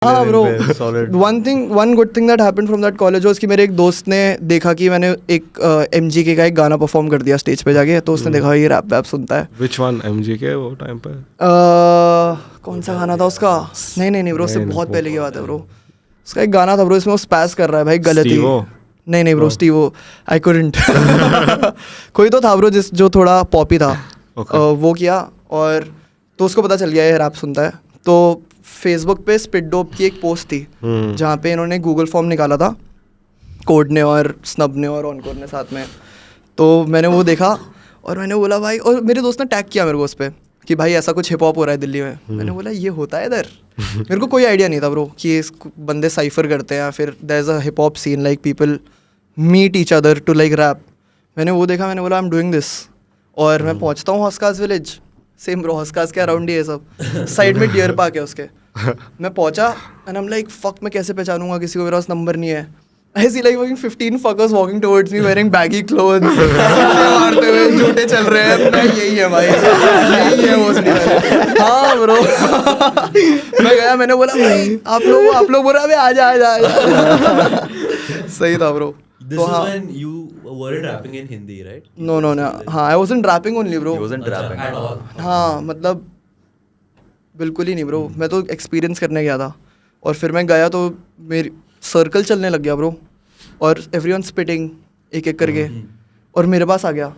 हाँ bro, solid. One good thing that happened from that college was कि मेरे एक दोस्त ने देखा कि मैंने एक MGK का एक गाना परफॉर्म कर दिया स्टेज पे जाके, तो उसने देखा ये रैप वैप सुनता है। Which one? MGK वो टाइम पे? कौन सा गाना था उसका? नहीं ब्रो, उससे नहीं, बहुत वो पहले की बात है ब्रो। उसका एक गाना था ब्रो, इसमें वो स्पैस कर रहा है भाई, गलती। Steve-O? नहीं ब्रो, स्टीवो आई कुडंट। कोई तो था ब्रो जो थोड़ा पॉपी था। वो किया, और तो उसको पता चल गया ये रैप सुनता है। तो फेसबुक पे स्पिट डोप की एक पोस्ट थी जहाँ पे इन्होंने गूगल फॉर्म निकाला था, कोड ने और स्नब ने और ऑनकोर ने साथ में। तो मैंने वो देखा और मैंने बोला भाई, और मेरे दोस्त ने टैग किया मेरे को उस पर कि भाई ऐसा कुछ हिप हॉप हो रहा है दिल्ली में। मैंने बोला ये होता है इधर? मेरे को कोई आइडिया नहीं था ब्रो कि इस बंदे साइफर करते हैं, फिर there is a hip hop scene, like people meet each other to like rap. मैंने वो देखा, मैंने बोला आई एम डूइंग दिस। और मैं पहुँचता हूँ हस्कास विलेज, सेम ब्रो, हस्कास के अराउंड ही है सब, साइड में डियर पार्क है उसके। मैं पहुंचा and I am like fuck, मैं कैसे पहचानूंगा किसी को, मेरा पास नंबर नहीं है। I see like 15 fuckers walking towards me wearing baggy clothes, मारते हुए झूठे चल रहे हैं। मैं यही है भाई, यही है वो स्नीकर। हाँ ब्रो। मैं गया, मैंने बोला भाई आप लोग बोल रहे आजा। सही था bro. This is when you weren't rapping in Hindi, right? No, हाँ, I wasn't rapping only bro. He wasn't rapping at all. हाँ मतलब बिल्कुल ही नहीं ब्रो, मैं तो एक्सपीरियंस करने गया था। और फिर मैं गया तो मेरी सर्कल चलने लग गया ब्रो, और एवरीवन स्पिटिंग एक एक करके, और मेरे पास आ गया,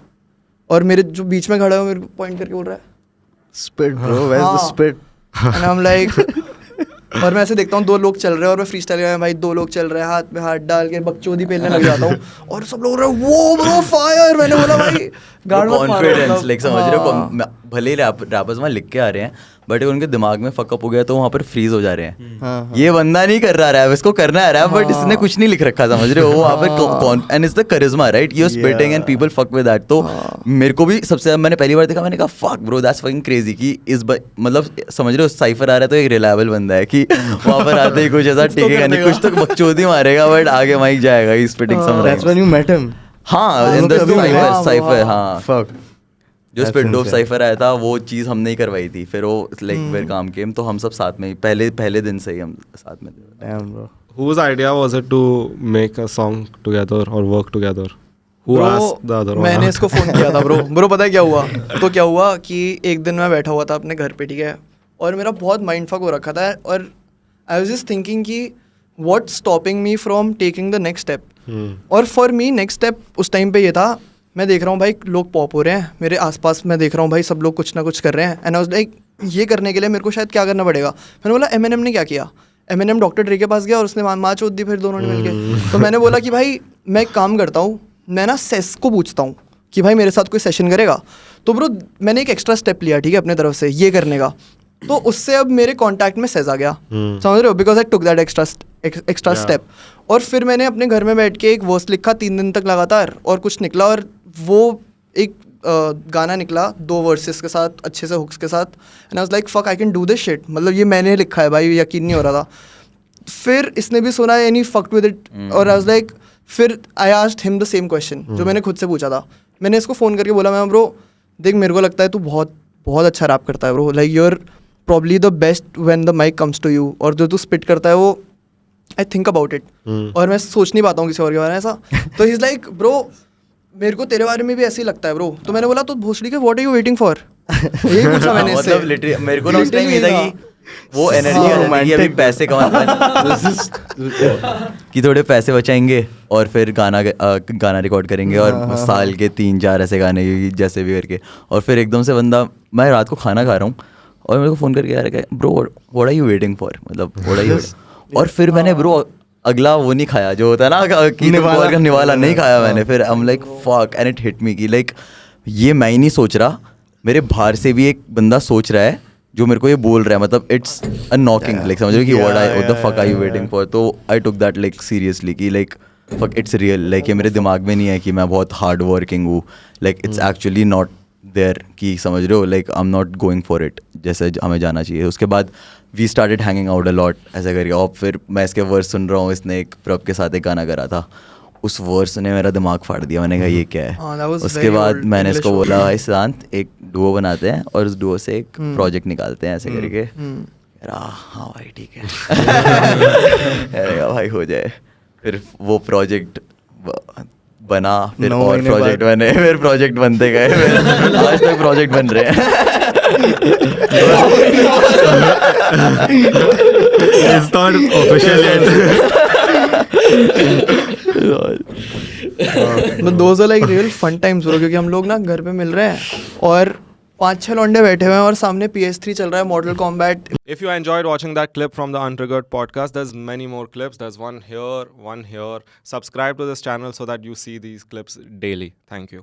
और मेरे जो बीच में खड़ा है मेरे को पॉइंट करके बोल रहा है spit bro, where's the spit? And I am like, और मैं ऐसे देखता हूँ 2 लोग चल रहे हैं और मैं फ्री स्टाइल कर रहा हूँ भाई, 2 लोग चल रहे हैं, हाथ में हाथ डाल के बकचोदी पेलने लग जाता हूँ, और सब लोग रहे वो ब्रो फायर। मैंने बोला भाई गार्ड मत मारो, कॉन्फिडेंस लाइक समझ रहे हो, भले ही रैपर्स वहाँ लिख के आ रहे हैं बट उनके दिमाग में फकअप हो गया तो वहाँ पर फ्रीज हो जा रहे हैं। ये बंदा नहीं कर रहा रैप, इसको करना है रैप, बट इसने कुछ नहीं लिख रखा, समझ रहे हो, वहाँ पर and it's the charisma right, you are spitting and people fuck with that. तो मेरे को भी सबसे मैंने पहली बार देखा, मैंने कहा fuck bro that's fucking crazy कि इस मतलब समझ रहे हो साइफर आ रहा है तो एक रिलायबल बंदा है कि वहाँ पर आते ही कुछ ऐसा टिकेगा नहीं, कुछ तो बकचोदी मारेगा बट आगे माइक जाएगा, he spitting some That's when you met him. हाँ इन द साइफर, हाँ Fuck. जो स्पिट डोप साइफर आया था वो चीज़ हमने ही करवाई थी, फिर वो लाइक वेयर काम केम तो हम सब साथ में ही पहले दिन से ही हम साथ में थे। Damn bro. Whose idea was it to make a song together or work together? Who Bro, asked the other one? मैंने इसको फ़ोन किया था ब्रो पता है क्या हुआ? तो क्या हुआ कि एक दिन मैं बैठा हुआ था अपने घर पे, ठीक है, और मेरा बहुत माइंड फक हो रखा था, और आई वाज जस्ट थिंकिंग कि what stopping me from taking the next step. और फॉर मी नेक्स्ट स्टेप उस टाइम पे ये था, मैं देख रहा हूँ भाई लोग पॉप हो रहे हैं मेरे आसपास, मैं देख रहा हूँ भाई सब लोग कुछ ना कुछ कर रहे हैं, एंड आई वाज लाइक ये करने के लिए मेरे को शायद क्या करना पड़ेगा। मैंने बोला एमएनएम ने क्या किया, एमएनएम डॉक्टर ड्रे के पास गया और उसने माँ चोद दी फिर दोनों ने मिलके। तो मैंने बोला कि भाई मैं एक काम करता हूँ, मैं ना सेस को पूछता हूँ कि भाई मेरे साथ कोई सेशन करेगा। तो ब्रो मैंने एक एक्स्ट्रा स्टेप लिया, ठीक है, अपने तरफ से ये करने का, तो उससे अब मेरे कांटेक्ट में सेज आ गया, समझ रहे हो, because I took that extra step. और फिर मैंने अपने घर में बैठ के एक वर्स लिखा 3 दिन तक लगातार, और कुछ निकला, और वो एक गाना निकला 2 वर्सेस के साथ, अच्छे से हुक्स के साथ, and I was like fuck I can do this shit, मतलब ये मैंने लिखा है भाई, यकीन नहीं हो रहा था। फिर इसने भी सुना and he fucked with it, और आई वाज लाइक, फिर I asked him the same question जो मैंने खुद से पूछा था। मैंने इसको फ़ोन करके बोला, मैं ब्रो देख मेरे को लगता है तू बहुत बहुत अच्छा रैप करता है bro, like you are probably the best when the mic comes to you, और जो तू स्पिट करता है वो आई थिंक अबाउट इट, और मैं सोच नहीं पाता हूँ किसी और के बारे में ऐसा। तो ही इज़ लाइक ब्रो मेरे को तेरे बारे में भी ऐसे ही लगता है ब्रो। तो मैंने बोला तो भोसड़ी के what are you waiting for, यही पूछा मैंने इससे। मतलब लिटरली मेरे को ना उस टाइम ये था कि वो एनर्जी आ जाती है अभी पैसे कि थोड़े पैसे बचाएंगे और फिर गाना रिकॉर्ड करेंगे, और साल के 3-4 ऐसे गाने जैसे भी करके, और फिर एकदम से बंदा, मैं रात को खाना खा रहा हूँ और मेरे को फ़ोन करके आ रहा है bro what are you waiting for, मतलब व्हाट आर यू, और फिर मैंने ब्रो अगला वो नहीं खाया जो होता है ना कि निवाला नहीं खाया मैंने। फिर I am like fuck and it hit me कि लाइक ये मैं ही नहीं सोच रहा, मेरे बाहर से भी एक बंदा सोच रहा है जो मेरे को ये बोल रहा है, मतलब इट्स अ नॉकिंग, लाइक समझ रहे हो कि what the fuck are you waiting for. तो I took that like seriously कि like fuck it's real, like ये मेरे दिमाग में नहीं है कि मैं बहुत हार्ड वर्किंग हूँ, like it's actually not there कि समझ रहे हो, like I am not going for it जैसे हमें जाना चाहिए। उसके बाद we started hanging out a lot ऐसा करके, और फिर मैं इसके वर्स सुन रहा हूँ, इसने एक प्रभ के साथ एक गाना करा था, उस वर्स ने मेरा दिमाग फाड़ दिया। मैंने कहा ये क्या है। उसके बाद मैंने इसको बोला भाई शांत एक डुओ बनाते हैं और उस डुओ से एक प्रोजेक्ट निकालते हैं ऐसे करके। हाँ भाई ठीक है मैंने कहा भाई हो जाए। फिर वो प्रोजेक्ट बना, फिर 9 और महीने प्रोजेक्ट बाद। बने, फिर प्रोजेक्ट बनते गए, फिर आज तक प्रोजेक्ट बन रहे हैं। It's not official yet. But those are like real fun times bro, क्योंकि हम लोग ना घर पे मिल रहे हैं और 5-6 लौंडे बैठे हुए हैं और सामने PS3 चल रहा है, model combat. If you enjoyed watching that clip from the Untriggered podcast, there's many more clips. There's one here, one here. Subscribe to this channel so that you see these clips daily. Thank you.